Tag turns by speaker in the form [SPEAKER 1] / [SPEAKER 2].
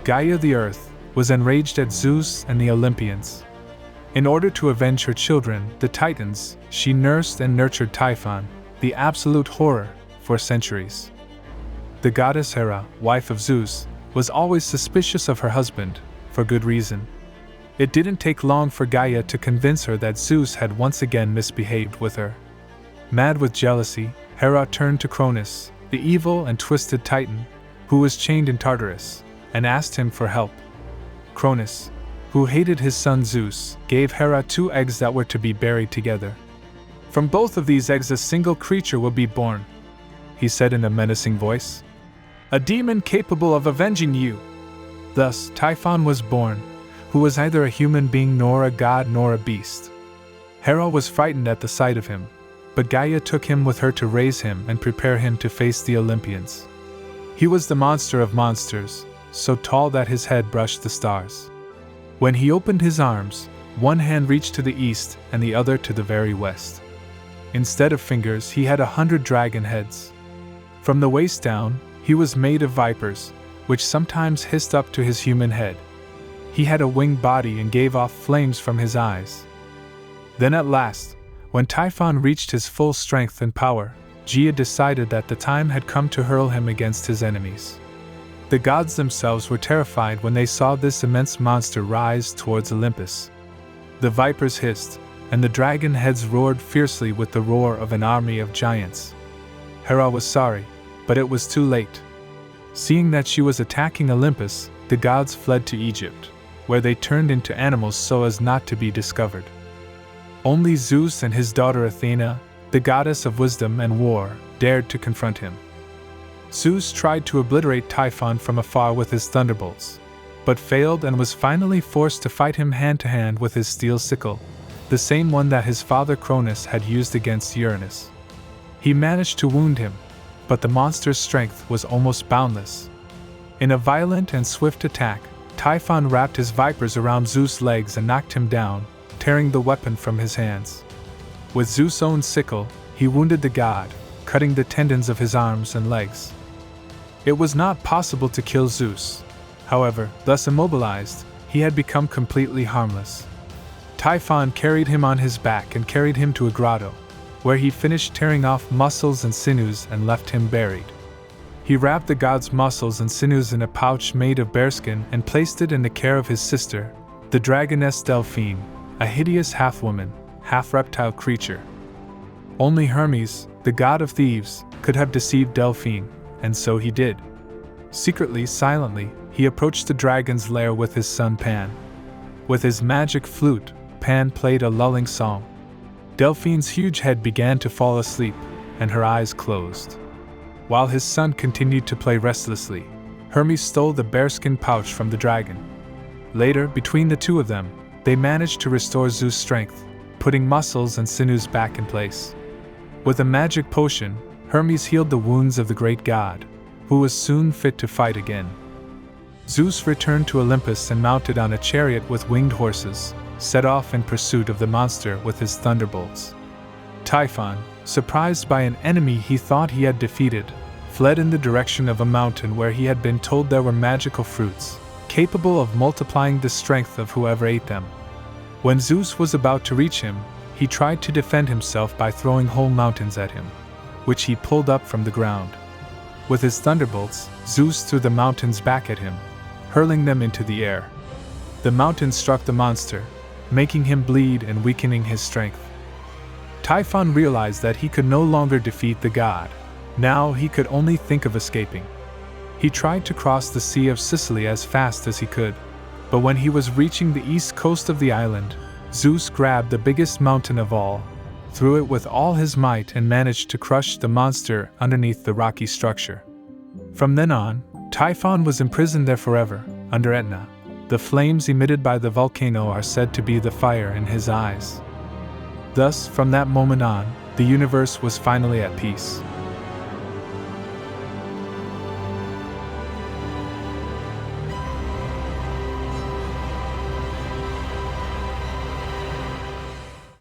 [SPEAKER 1] Gaia the Earth was enraged at Zeus and the Olympians. In order to avenge her children, the Titans, she nursed and nurtured Typhon, the absolute horror, for centuries. The goddess Hera, wife of Zeus, was always suspicious of her husband, for good reason. It didn't take long for Gaia to convince her that Zeus had once again misbehaved with her. Mad with jealousy, Hera turned to Cronus, the evil and twisted Titan, who was chained in Tartarus, and asked him for help. Cronus, who hated his son Zeus, gave Hera 2 eggs that were to be buried together. From both of these eggs a single creature will be born, he said in a menacing voice. A demon capable of avenging you. Thus, Typhon was born, who was neither a human being nor a god nor a beast. Hera was frightened at the sight of him, but Gaia took him with her to raise him and prepare him to face the Olympians. He was the monster of monsters, so tall that his head brushed the stars. When he opened his arms, one hand reached to the east and the other to the very west. Instead of fingers, he had 100 dragon heads. From the waist down, he was made of vipers, which sometimes hissed up to his human head. He had a winged body and gave off flames from his eyes. Then at last, when Typhon reached his full strength and power, Gaia decided that the time had come to hurl him against his enemies. The gods themselves were terrified when they saw this immense monster rise towards Olympus. The vipers hissed, and the dragon heads roared fiercely with the roar of an army of giants. Hera was sorry, but it was too late. Seeing that she was attacking Olympus, the gods fled to Egypt, where they turned into animals so as not to be discovered. Only Zeus and his daughter Athena, the goddess of wisdom and war, dared to confront him. Zeus tried to obliterate Typhon from afar with his thunderbolts, but failed and was finally forced to fight him hand-to-hand with his steel sickle, the same one that his father Cronus had used against Uranus. He managed to wound him, but the monster's strength was almost boundless. In a violent and swift attack, Typhon wrapped his vipers around Zeus' legs and knocked him down, tearing the weapon from his hands. With Zeus' own sickle, he wounded the god, cutting the tendons of his arms and legs. It was not possible to kill Zeus. However, thus immobilized, he had become completely harmless. Typhon carried him on his back and carried him to a grotto, where he finished tearing off muscles and sinews and left him buried. He wrapped the god's muscles and sinews in a pouch made of bearskin and placed it in the care of his sister, the dragoness Delphine, a hideous half-woman, half-reptile creature. Only Hermes, the god of thieves, could have deceived Delphine, and so he did. Secretly, silently, he approached the dragon's lair with his son Pan. With his magic flute, Pan played a lulling song. Delphine's huge head began to fall asleep, and her eyes closed. While his son continued to play restlessly, Hermes stole the bearskin pouch from the dragon. Later, between the two of them, they managed to restore Zeus' strength, putting muscles and sinews back in place. With a magic potion, Hermes healed the wounds of the great god, who was soon fit to fight again. Zeus returned to Olympus and mounted on a chariot with winged horses, set off in pursuit of the monster with his thunderbolts. Typhon, surprised by an enemy he thought he had defeated, fled in the direction of a mountain where he had been told there were magical fruits, capable of multiplying the strength of whoever ate them. When Zeus was about to reach him, he tried to defend himself by throwing whole mountains at him, which he pulled up from the ground. With his thunderbolts, Zeus threw the mountains back at him, hurling them into the air. The mountains struck the monster, making him bleed and weakening his strength. Typhon realized that he could no longer defeat the god. Now he could only think of escaping. He tried to cross the Sea of Sicily as fast as he could, but when he was reaching the east coast of the island, Zeus grabbed the biggest mountain of all, threw it with all his might and managed to crush the monster underneath the rocky structure. From then on, Typhon was imprisoned there forever, under Etna. The flames emitted by the volcano are said to be the fire in his eyes. Thus, from that moment on, the universe was finally at peace.